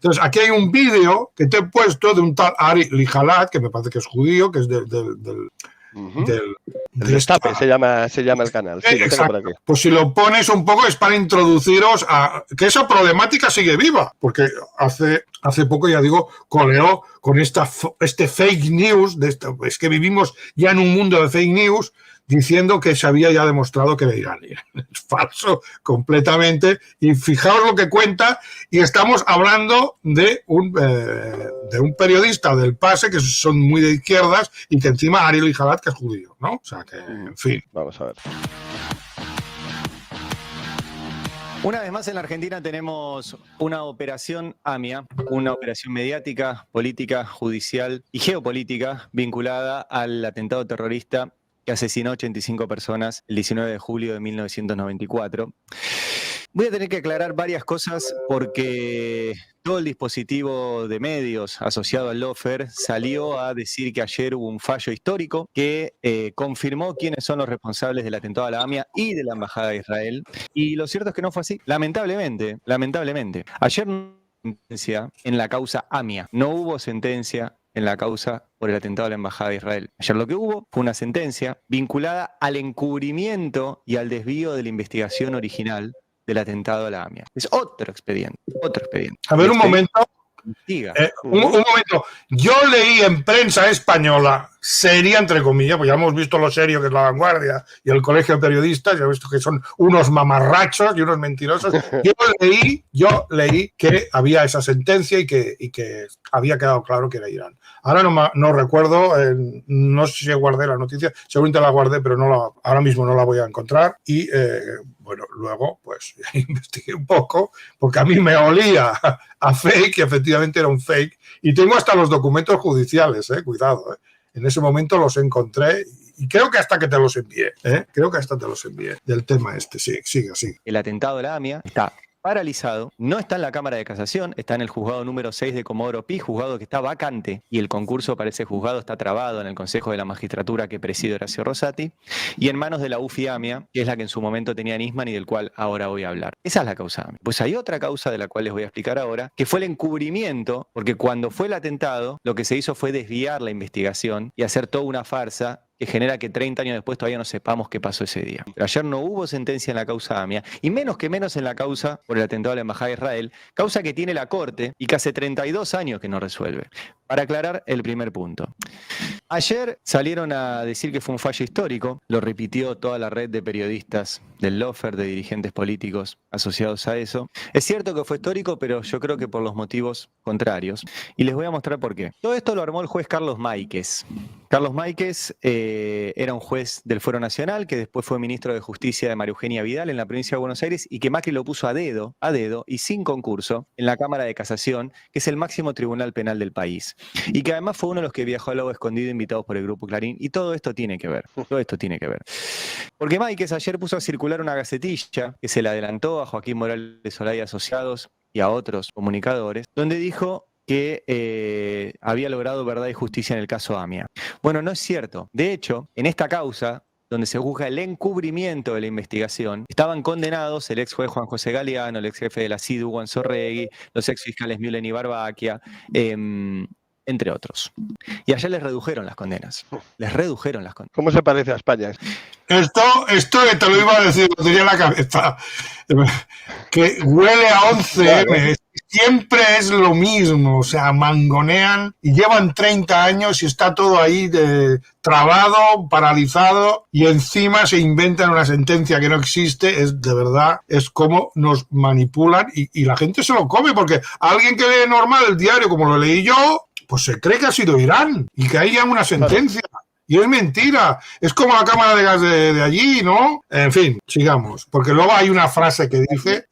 Entonces, aquí hay un vídeo que te he puesto de un tal Ari Lihalat, que me parece que es judío, que es del Destape se llama el canal. Sí, lo tengo por aquí. Pues si lo pones un poco es para introduciros a que esa problemática sigue viva, porque hace poco, ya digo, coleó con este fake news, es que vivimos ya en un mundo de fake news, diciendo que se había ya demostrado que era Irán. Es falso completamente. Y fijaos lo que cuenta, y estamos hablando de un periodista del PASE, que son muy de izquierdas, y que encima Ari Lihalat, que es judío, ¿no? O sea que, en fin. Vamos a ver. Una vez más en la Argentina tenemos una operación AMIA, una operación mediática, política, judicial y geopolítica vinculada al atentado terrorista que asesinó 85 personas el 19 de julio de 1994. Voy a tener que aclarar varias cosas porque todo el dispositivo de medios asociado al lawfare salió a decir que ayer hubo un fallo histórico que confirmó quiénes son los responsables del atentado a la AMIA y de la Embajada de Israel. Y lo cierto es que no fue así. Lamentablemente. Ayer no hubo sentencia en la causa AMIA. No hubo sentencia en la causa por el atentado a la Embajada de Israel. Ayer lo que hubo fue una sentencia vinculada al encubrimiento y al desvío de la investigación original del atentado a la AMIA. Es otro expediente. A ver, un momento. Un momento. Yo leí en prensa española, seria entre comillas, pues ya hemos visto lo serio que es La Vanguardia y el Colegio de Periodistas, ya he visto que son unos mamarrachos y unos mentirosos. Yo leí que había esa sentencia y que había quedado claro que era Irán. Ahora no recuerdo, no sé si guardé la noticia, seguramente la guardé, pero ahora mismo no la voy a encontrar. Y bueno, luego pues investigué un poco, porque a mí me olía a fake, y efectivamente era un fake. Y tengo hasta los documentos judiciales, cuidado. En ese momento los encontré y creo que hasta que te los envié. Del tema este. Sí, sigue. El atentado a la AMIA está paralizado, no está en la Cámara de Casación, está en el juzgado número 6 de Comodoro Pi, juzgado que está vacante, y el concurso para ese juzgado está trabado en el Consejo de la Magistratura que preside Horacio Rosati, y en manos de la UFI-AMIA, que es la que en su momento tenía Nisman y del cual ahora voy a hablar. Esa es la causa AMIA. Pues hay otra causa de la cual les voy a explicar ahora, que fue el encubrimiento, porque cuando fue el atentado, lo que se hizo fue desviar la investigación y hacer toda una farsa que genera que 30 años después todavía no sepamos qué pasó ese día. Pero ayer no hubo sentencia en la causa AMIA, y menos en la causa por el atentado a la Embajada de Israel, causa que tiene la Corte y que hace 32 años que no resuelve. Para aclarar el primer punto. Ayer salieron a decir que fue un fallo histórico, lo repitió toda la red de periodistas del lawfare, de dirigentes políticos asociados a eso. Es cierto que fue histórico, pero yo creo que por los motivos contrarios. Y les voy a mostrar por qué. Todo esto lo armó el juez Carlos Máiquez. Carlos Máiquez era un juez del Fuero Nacional, que después fue ministro de Justicia de María Eugenia Vidal en la provincia de Buenos Aires, y que Macri lo puso a dedo y sin concurso en la Cámara de Casación, que es el máximo tribunal penal del país. Y que además fue uno de los que viajó al Lago Escondido invitados por el Grupo Clarín, y todo esto tiene que ver. Porque Máiquez ayer puso a circular una gacetilla que se le adelantó a Joaquín Morales Olaya Asociados y a otros comunicadores, donde dijo que había logrado verdad y justicia en el caso AMIA. Bueno, no es cierto. De hecho, en esta causa, donde se juzga el encubrimiento de la investigación, estaban condenados el ex juez Juan José Galeano, el ex jefe de la CIDU, Juan Sorregui, los ex fiscales Mühlen y Barbaquia, entre otros. Y allá les redujeron las condenas. ¿Cómo se parece a España? Esto te lo iba a decir, lo tenía en la cabeza. Que huele a 11M. Claro. Siempre es lo mismo, o sea, mangonean y llevan 30 años y está todo ahí trabado, paralizado, y encima se inventan una sentencia que no existe. Es de verdad, es como nos manipulan y la gente se lo come, porque alguien que lee normal el diario como lo leí yo, pues se cree que ha sido Irán y que haya una sentencia. Y es mentira, es como la cámara de gas de allí, ¿no? En fin, sigamos, porque luego hay una frase que dice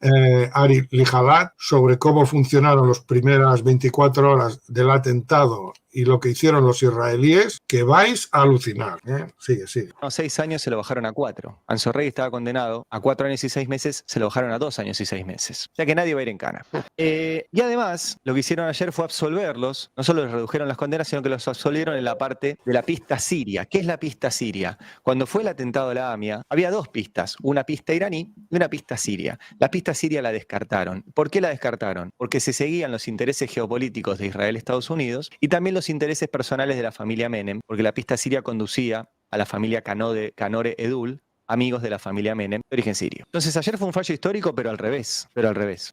Ari Lihalat sobre cómo funcionaron las primeras 24 horas del atentado y lo que hicieron los israelíes, que vais a alucinar. Sigue. No, 6 años se lo bajaron a 4. Anzorregui estaba condenado a 4 años y 6 meses, se lo bajaron a 2 años y 6 meses. O sea que nadie va a ir en cana. Y además, lo que hicieron ayer fue absolverlos. No solo les redujeron las condenas, sino que los absolvieron en la parte de la pista siria. ¿Qué es la pista siria? Cuando fue el atentado a la AMIA, había 2 pistas, una pista iraní y una pista siria. La pista siria la descartaron. ¿Por qué la descartaron? Porque se seguían los intereses geopolíticos de Israel y Estados Unidos y también los intereses personales de la familia Menem, porque la pista siria conducía a la familia Canore Edul, amigos de la familia Menem, de origen sirio. Entonces ayer fue un fallo histórico, pero al revés.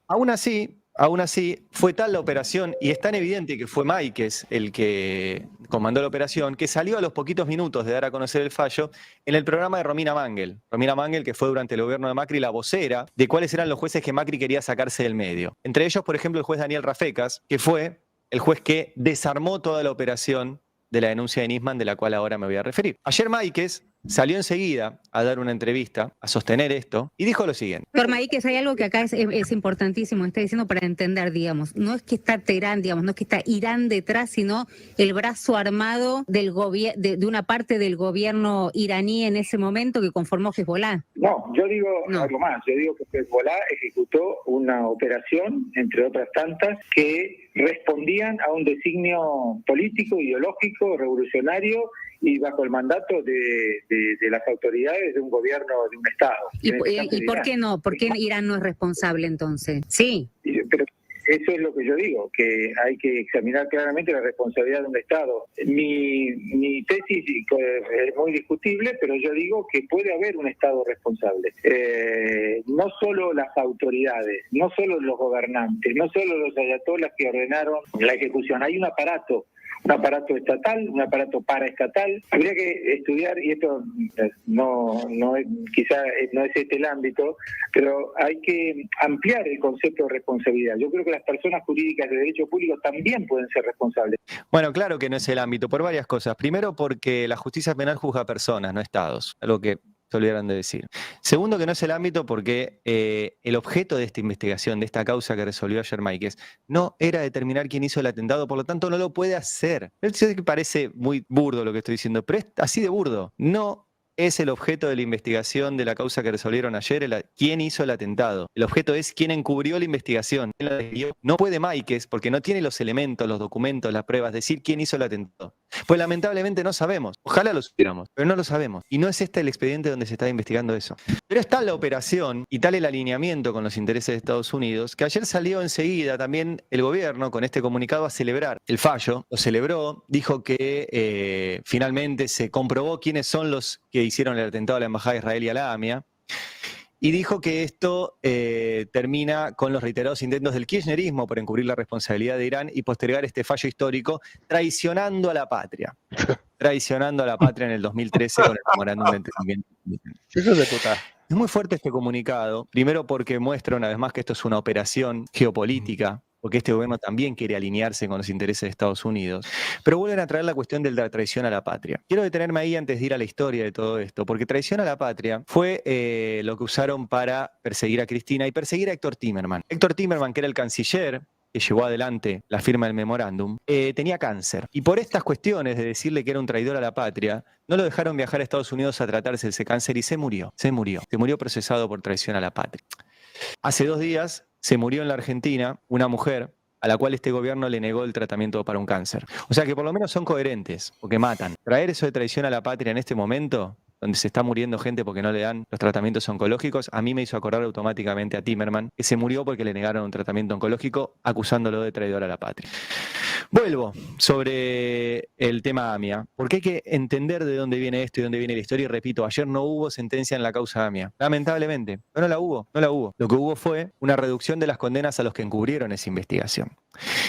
Aún así, fue tal la operación, y es tan evidente que fue Máiquez el que comandó la operación, que salió a los poquitos minutos de dar a conocer el fallo en el programa de Romina Mangel. Romina Mangel, que fue durante el gobierno de Macri la vocera de cuáles eran los jueces que Macri quería sacarse del medio. Entre ellos, por ejemplo, el juez Daniel Rafecas, que fue el juez que desarmó toda la operación de la denuncia de Nisman, de la cual ahora me voy a referir. Ayer Máiquez salió enseguida a dar una entrevista, a sostener esto, y dijo lo siguiente. Doctor Máiquez, hay algo que acá es importantísimo, está diciendo para entender, digamos, no es que está Teherán, digamos, no es que está Irán detrás, sino el brazo armado del de una parte del gobierno iraní en ese momento que conformó Hezbollah. No, yo digo algo más, yo digo que Hezbollah ejecutó una operación, entre otras tantas, que respondían a un designio político, ideológico, revolucionario y bajo el mandato de las autoridades de un gobierno, de un Estado. ¿Y por qué no? ¿Por qué Irán no es responsable entonces? Sí. Pero eso es lo que yo digo, que hay que examinar claramente la responsabilidad de un Estado. Mi tesis es muy discutible, pero yo digo que puede haber un Estado responsable. No solo las autoridades, no solo los gobernantes, no solo los ayatolás que ordenaron la ejecución. Hay un aparato estatal, un aparato paraestatal. Habría que estudiar, y esto quizá no es este el ámbito, pero hay que ampliar el concepto de responsabilidad. Yo creo que las personas jurídicas de derecho público también pueden ser responsables. Bueno, claro que no es el ámbito, por varias cosas. Primero, porque la justicia penal juzga a personas, no estados, algo que se olvidaron de decir. Segundo, que no es el ámbito porque el objeto de esta investigación, de esta causa que resolvió ayer Máiquez, no era determinar quién hizo el atentado, por lo tanto no lo puede hacer. Yo sé que parece muy burdo lo que estoy diciendo, pero es así de burdo. No es el objeto de la investigación de la causa que resolvieron ayer quién hizo el atentado. El objeto es quién encubrió la investigación. No puede Máiquez, porque no tiene los elementos, los documentos, las pruebas, decir quién hizo el atentado. Pues lamentablemente no sabemos. Ojalá lo supiéramos, pero no lo sabemos. Y no es este el expediente donde se está investigando eso. Pero es tal la operación y tal el alineamiento con los intereses de Estados Unidos que ayer salió enseguida también el gobierno con este comunicado a celebrar el fallo. Lo celebró, dijo que finalmente se comprobó quiénes son los que hicieron el atentado a la Embajada de Israel y a la AMIA. Y dijo que esto termina con los reiterados intentos del kirchnerismo por encubrir la responsabilidad de Irán y postergar este fallo histórico, traicionando a la patria. Traicionando a la patria en el 2013 con el memorándum de entendimiento. Eso es de puta. Es muy fuerte este comunicado, primero porque muestra una vez más que esto es una operación geopolítica, porque este gobierno también quiere alinearse con los intereses de Estados Unidos, pero vuelven a traer la cuestión de la traición a la patria. Quiero detenerme ahí antes de ir a la historia de todo esto, porque traición a la patria fue lo que usaron para perseguir a Cristina y perseguir a Héctor Timerman. Héctor Timerman, que era el canciller que llevó adelante la firma del memorándum, tenía cáncer. Y por estas cuestiones de decirle que era un traidor a la patria, no lo dejaron viajar a Estados Unidos a tratarse ese cáncer y se murió. Se murió procesado por traición a la patria. Hace 2 días se murió en la Argentina una mujer a la cual este gobierno le negó el tratamiento para un cáncer. O sea que por lo menos son coherentes, porque matan. Traer eso de traición a la patria en este momento, donde se está muriendo gente porque no le dan los tratamientos oncológicos, a mí me hizo acordar automáticamente a Timerman, que se murió porque le negaron un tratamiento oncológico acusándolo de traidor a la patria. Vuelvo sobre el tema AMIA, porque hay que entender de dónde viene esto y dónde viene la historia. Y repito, ayer no hubo sentencia en la causa AMIA, lamentablemente. No la hubo. Lo que hubo fue una reducción de las condenas a los que encubrieron esa investigación.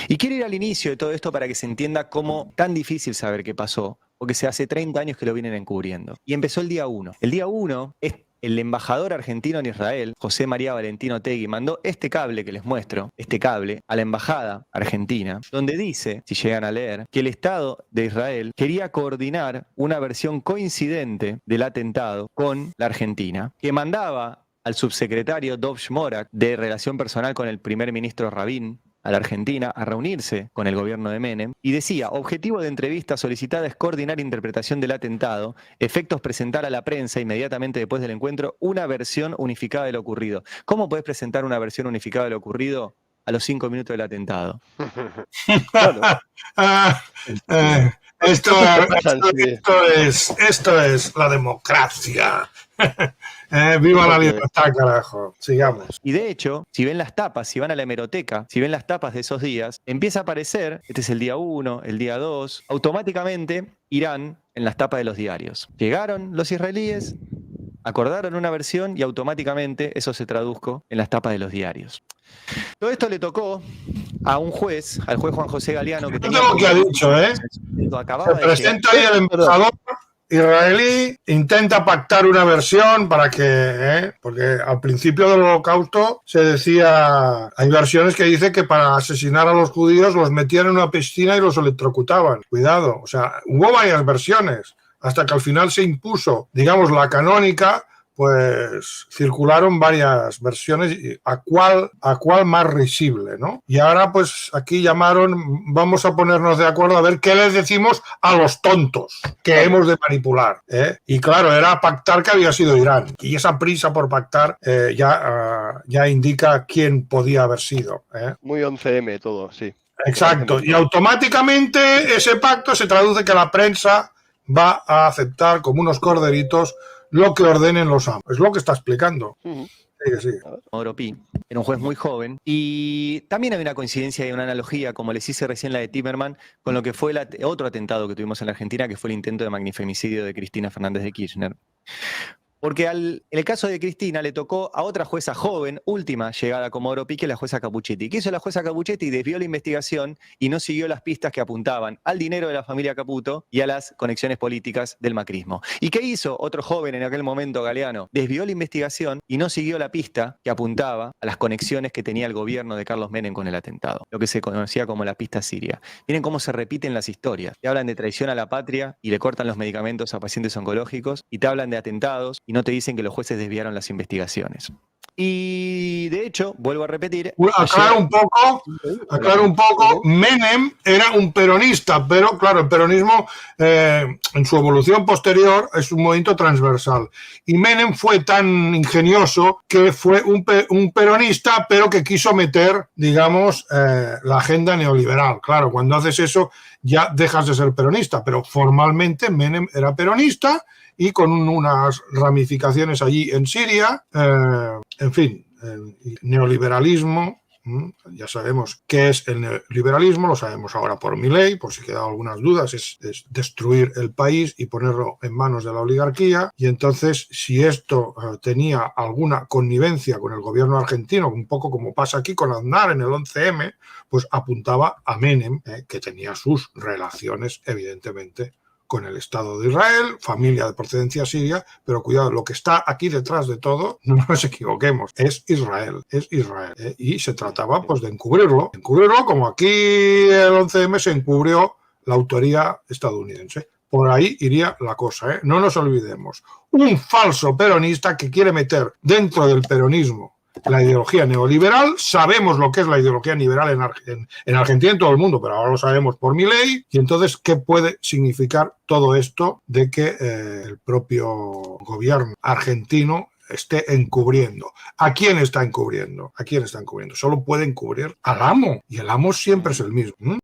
Y quiero ir al inicio de todo esto para que se entienda cómo tan difícil saber qué pasó, porque se hace 30 años que lo vienen encubriendo. Y empezó el día 1. El día 1 es el embajador argentino en Israel, José María Valentino Tegui, mandó este cable que les muestro, este cable, a la embajada argentina, donde dice, si llegan a leer, que el Estado de Israel quería coordinar una versión coincidente del atentado con la Argentina, que mandaba al subsecretario Dov Shmorak de Relación Personal con el primer ministro Rabin a la Argentina a reunirse con el gobierno de Menem y decía: objetivo de entrevista solicitada es coordinar interpretación del atentado, efectos presentar a la prensa inmediatamente después del encuentro una versión unificada de lo ocurrido. ¿Cómo podés presentar una versión unificada de lo ocurrido a los 5 minutos del atentado? Esto es la democracia. Viva la libertad, carajo. Sigamos. Y de hecho, si ven las tapas, si van a la hemeroteca, si ven las tapas de esos días, empieza a aparecer, este es el día 1, el día 2, automáticamente Irán en las tapas de los diarios. Llegaron los israelíes, acordaron una versión y automáticamente eso se tradujo en las tapas de los diarios. Todo esto le tocó a un juez, al juez Juan José Galeano, que tenía... lo que ha dicho, acababa se presenta ahí el embajador israelí, intenta pactar una versión para que, porque al principio del Holocausto se decía, hay versiones que dicen que para asesinar a los judíos los metían en una piscina y los electrocutaban. Cuidado, o sea, hubo varias versiones, hasta que al final se impuso, digamos, la canónica. Pues circularon varias versiones, a cuál más risible, ¿no? Y ahora pues aquí llamaron, vamos a ponernos de acuerdo a ver qué les decimos a los tontos que hemos de manipular, ¿eh? Y claro, era pactar que había sido Irán, y esa prisa por pactar ya indica quién podía haber sido, ¿eh? Muy 11M todo, sí. Exacto, y automáticamente ese pacto se traduce que la prensa va a aceptar como unos corderitos lo que ordenen los amos. Es lo que está explicando. Sí. Comodoro Pi era un juez muy joven y también hay una coincidencia y una analogía, como les hice recién la de Timerman, con lo que fue otro atentado que tuvimos en la Argentina, que fue el intento de magnifemicidio de Cristina Fernández de Kirchner. Porque en el caso de Cristina le tocó a otra jueza joven, última llegada a Comodoro Pi, que la jueza Capuchetti. ¿Qué hizo la jueza Capuchetti? Desvió la investigación y no siguió las pistas que apuntaban al dinero de la familia Caputo y a las conexiones políticas del macrismo. ¿Y qué hizo otro joven en aquel momento, Galeano? Desvió la investigación y no siguió la pista que apuntaba a las conexiones que tenía el gobierno de Carlos Menem con el atentado, lo que se conocía como la pista siria. Miren cómo se repiten las historias. Te hablan de traición a la patria y le cortan los medicamentos a pacientes oncológicos, y te hablan de atentados y no te dicen que los jueces desviaron las investigaciones. Y de hecho, vuelvo a repetir... Aclaro un poco, Menem era un peronista, pero claro, el peronismo en su evolución posterior es un movimiento transversal. Y Menem fue tan ingenioso que fue un peronista, pero que quiso meter, digamos, la agenda neoliberal. Claro, cuando haces eso ya dejas de ser peronista, pero formalmente Menem era peronista, y con unas ramificaciones allí en Siria, en fin, neoliberalismo. Ya sabemos qué es el neoliberalismo, lo sabemos ahora por Milei, por si quedan algunas dudas, es destruir el país y ponerlo en manos de la oligarquía. Y entonces, si esto tenía alguna connivencia con el gobierno argentino, un poco como pasa aquí con Aznar en el 11M, pues apuntaba a Menem, que tenía sus relaciones, evidentemente, con el Estado de Israel, familia de procedencia siria, pero cuidado, lo que está aquí detrás de todo, no nos equivoquemos, es Israel, y se trataba pues de encubrirlo como aquí el 11M se encubrió la autoría estadounidense. Por ahí iría la cosa, ¿eh? No nos olvidemos. Un falso peronista que quiere meter dentro del peronismo la ideología neoliberal. Sabemos lo que es la ideología liberal en Argentina y en todo el mundo, pero ahora lo sabemos por Milei. Y entonces, ¿qué puede significar todo esto de que el propio gobierno argentino esté encubriendo? ¿A quién está encubriendo? Solo puede encubrir al amo, y el amo siempre es el mismo.